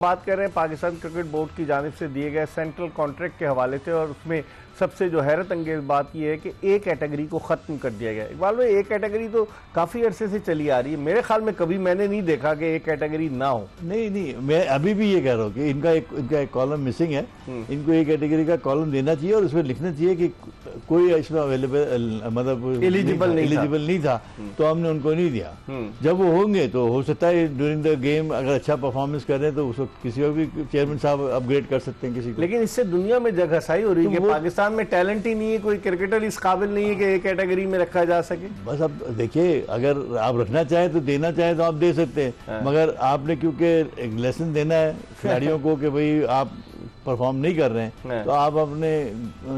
बात कर रहे हैं पाकिस्तान क्रिकेट बोर्ड की जानिब से दिए गए सेंट्रल कॉन्ट्रैक्ट के हवाले से, और उसमें सबसे जो हैरत अंगेज बात यह है कि ए कैटेगरी को ख़त्म कर दिया गया। इकबाल भाई, ए कैटेगरी तो काफ़ी अरसे से चली आ रही है, मेरे ख्याल में कभी मैंने नहीं देखा कि ए कैटेगरी ना हो। नहीं, मैं अभी भी ये कह रहा हूँ कि इनका एक कॉलम मिसिंग है। इनको ए कैटेगरी का कॉलम देना चाहिए और उसमें लिखना चाहिए कि कोई इसमें अवेलेबल मतलब एलिजिबल नहीं था, तो हमने उनको नहीं दिया। जब वो होंगे तो हो सकता है ड्यूरिंग द गेम अगर अच्छा परफॉर्मेंस कर रहे हैं तो उसको किसी और भी चेयरमैन साहब अपग्रेड कर सकते हैं किसी को। लेकिन इससे दुनिया में जगहसाई हो रही है कि पाकिस्तान में टैलेंट ही नहीं है, कोई क्रिकेटर इस काबिल नहीं है कि एक कैटेगरी में रखा जा सके। बस अब देखिए, अगर आप रखना चाहें तो देना चाहें तो आप दे सकते हैं, मगर आपने क्योंकि एक लेसन देना है खिलाड़ियों को कि भाई आप परफॉर्म नहीं कर रहे हैं तो आप अपने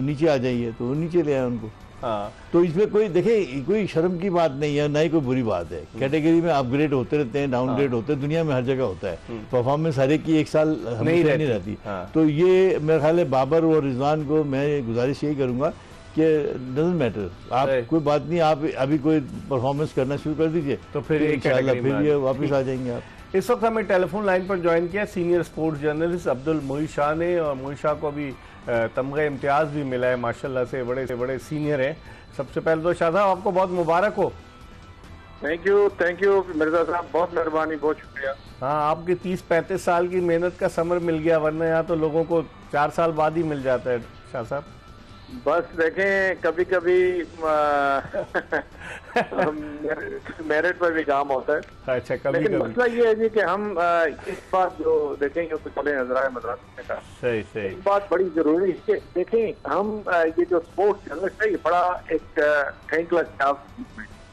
नीचे आ जाइए, तो नीचे ले आए उनको। हाँ। तो इसमें कोई देखिए कोई शर्म की बात नहीं है, ना ही कोई बुरी बात है। कैटेगरी में अपग्रेड होते रहते हैं, डाउनग्रेड होते हैं, दुनिया में हर जगह होता है। परफॉर्मेंस हर एक की एक साल नहीं रहती। तो ये मेरे ख्याल है बाबर और रिजवान को मैं गुजारिश यही करूंगा कि डजंट मैटर, आप कोई बात नहीं, आप अभी कोई परफॉर्मेंस करना शुरू कर दीजिए तो फिर ये वापस आ जाएंगे आप। इस वक्त हमें टेलीफोन लाइन पर ज्वाइन किया सीनियर स्पोर्ट्स जर्नलिस्ट अब्दुल मोहित शाह ने, और मोहित शाह को अभी तमगा इम्तियाज भी मिला है, माशाल्लाह से बड़े सीनियर हैं। सबसे पहले तो शाह साहब आपको बहुत मुबारक हो। थैंक यू मिर्जा साहब, बहुत मेहरबानी, बहुत शुक्रिया। हाँ, आपकी 30-35 साल की मेहनत का समर मिल गया, वरना यहाँ तो लोगों को 4 साल बाद ही मिल जाता है शाह साहब। बस देखें, कभी कभी मेरिट पर भी काम होता है। अच्छा, कभी लेकिन मसला ये है जी कि हम इस बात जो देखेंगे तो चले नजर आए मदरसे का, सही इस बात बड़ी जरूरी है कि देखें हम ये जो स्पोर्ट्स जर्नलिस्ट है ये बड़ा एक थैंकलेस जॉब।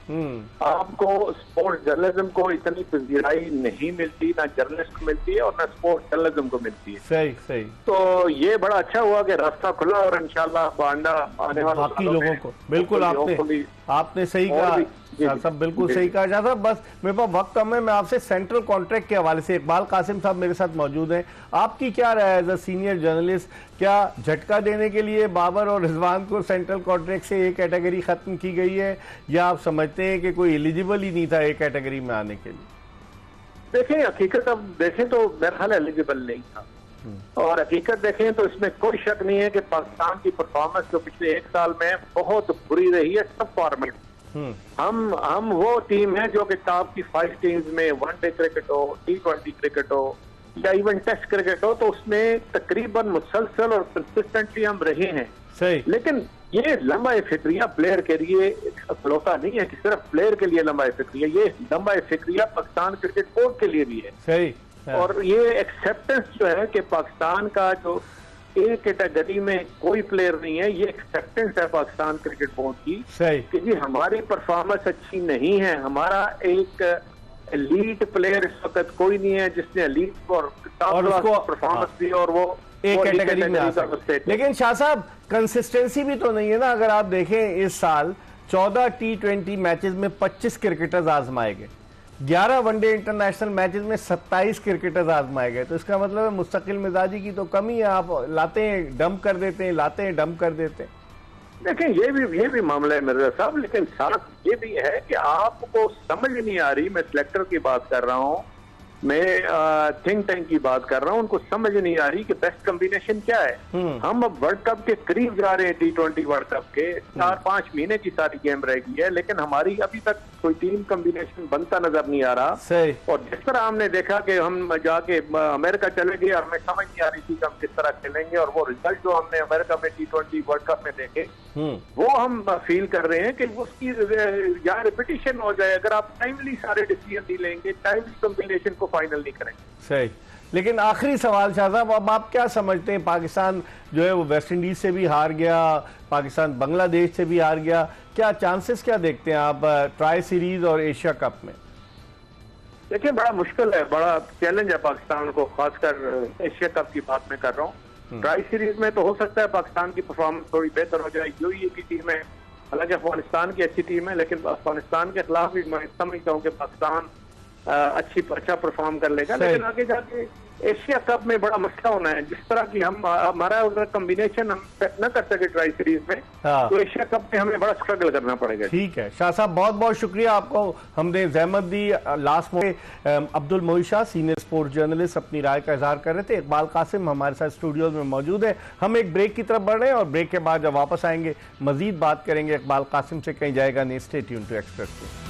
आपको स्पोर्ट्स जर्नलिज्म को इतनी पजीराई नहीं मिलती, ना जर्नलिस्ट को मिलती है और ना स्पोर्ट्स जर्नलिज्म को मिलती है। सही। तो ये बड़ा अच्छा हुआ कि रास्ता खुला और इंशाल्लाह बांडा आने वाले बाकी लोगों को बिल्कुल आपने सही कहा सब, बिल्कुल सही कहा जाता। बस मेरे पास वक्त कम है, मैं आपसे सेंट्रल कॉन्ट्रैक्ट के हवाले से, इकबाल कासिम साहब मेरे साथ मौजूद हैं, आपकी क्या राय है एज अ सीनियर जर्नलिस्ट? क्या झटका देने के लिए बाबर और रिजवान को सेंट्रल कॉन्ट्रैक्ट से एक कैटेगरी खत्म की गई है, या आप समझते हैं कि कोई एलिजिबल ही नहीं था एक कैटेगरी में आने के लिए? देखें, हकीकत अब देखें तो मेरा ख्याल एलिजिबल नहीं था, और हकीकत देखें तो इसमें कोई शक नहीं है कि पाकिस्तान की परफॉर्मेंस जो पिछले 1 साल में बहुत बुरी रही है सब फॉर्मेट। हम वो टीम है जो कि टॉप की 5 टीम्स में वनडे क्रिकेट हो, T20 क्रिकेट हो या इवन टेस्ट क्रिकेट हो, तो उसमें तकरीबन मुसलसल और कंसिस्टेंटली हम रहे हैं। सही। लेकिन ये लंबा फिक्रिया प्लेयर के लिए इकलौता नहीं है कि सिर्फ प्लेयर के लिए लंबा फिक्रिया, ये लंबा फिक्रिया पाकिस्तान क्रिकेट बोर्ड के लिए भी है। सही। और ये एक्सेप्टेंस जो है कि पाकिस्तान का जो एक कैटेगरी में कोई प्लेयर नहीं है, ये एक्सेप्टेंस है पाकिस्तान क्रिकेट बोर्ड की कि जी हमारी परफॉर्मेंस अच्छी नहीं है, हमारा एक एलीट प्लेयर इस वक्त कोई नहीं है जिसने एलीट और उसको परफॉर्मेंस दी और वो एक कैटेगरी में आ सकते। लेकिन शाह साहब, कंसिस्टेंसी भी तो नहीं है ना। अगर आप देखें इस साल 14 T20 मैचेस में 25 क्रिकेटर्स आजमाए गए, 11 वनडे इंटरनेशनल मैचेस में 27 क्रिकेटर्स आजमाए गए, तो इसका मतलब है मुस्तकिल मिजाजी की तो कमी है। आप लाते हैं डंप कर देते हैं, लाते हैं डंप कर देते हैं। देखें, ये भी मामला है मिर्जा साहब, लेकिन साथ ये भी है कि आपको समझ नहीं आ रही, मैं सिलेक्टर की बात कर रहा हूँ, मैं थिंक टैंक की बात कर रहा हूँ, उनको समझ नहीं आ रही कि बेस्ट कॉम्बिनेशन क्या है। हम अब वर्ल्ड कप के करीब जा रहे हैं, T20 वर्ल्ड कप के 4-5 महीने की सारी गेम रह गई है, लेकिन हमारी अभी तक कोई टीम कॉम्बिनेशन बनता नजर नहीं आ रहा। सही। और जिस तरह हमने देखा कि हम जाके अमेरिका चले गए, हमें समझ नहीं आ रही थी कि हम किस तरह खेलेंगे, और वो रिजल्ट जो हमने अमेरिका में T20 वर्ल्ड कप में देखे वो हम फील कर रहे हैं कि उसकी या रिपीटिशन हो जाए अगर आप टाइमली सारे डिसीजन नहीं लेंगे, टाइमली कॉम्बिनेशन को फाइनल नहीं करेंगे। सही। लेकिन आखिरी सवाल शाह साहब, अब आप क्या समझते हैं, पाकिस्तान जो है वो वेस्ट इंडीज से भी हार गया, पाकिस्तान बांग्लादेश से भी हार गया, क्या चांसेस क्या देखते हैं आप ट्राई सीरीज और एशिया कप में? देखिए, बड़ा मुश्किल है, बड़ा चैलेंज है पाकिस्तान को, खासकर एशिया कप की बात मैं कर रहा हूँ। ट्राई सीरीज में तो हो सकता है पाकिस्तान की परफॉर्मेंस थोड़ी बेहतर हो जाए, यूएई की टीम है, हालांकि अफगानिस्तान की अच्छी टीम है, लेकिन अफगानिस्तान के खिलाफ भी मैं समझता हूँ कि पाकिस्तान अच्छा परफॉर्म कर लेगा, लेकिन आगे जाके एशिया कप में बड़ा मसला होना है। जिस तरह की हमारा अगर कॉम्बिनेशन हम सेट न कर सके ट्राई सीरीज में, तो एशिया कप में हमें बड़ा स्ट्रगल करना पड़ेगा। ठीक है शाह साहब, बहुत बहुत शुक्रिया आपको। हमने जहमत दी। लास्ट में अब्दुल मोई शाह सीनियर स्पोर्ट्स जर्नलिस्ट अपनी राय का इजहार कर रहे थे। इकबाल कासिम हमारे साथ स्टूडियो में मौजूद है। हम एक ब्रेक की तरफ बढ़ रहे हैं और ब्रेक के बाद जब वापस आएंगे मजीद बात करेंगे। इकबाल कासिम से कहीं जाएगा नहीं, स्टे ट्यून्ड टू एक्सप्रेस।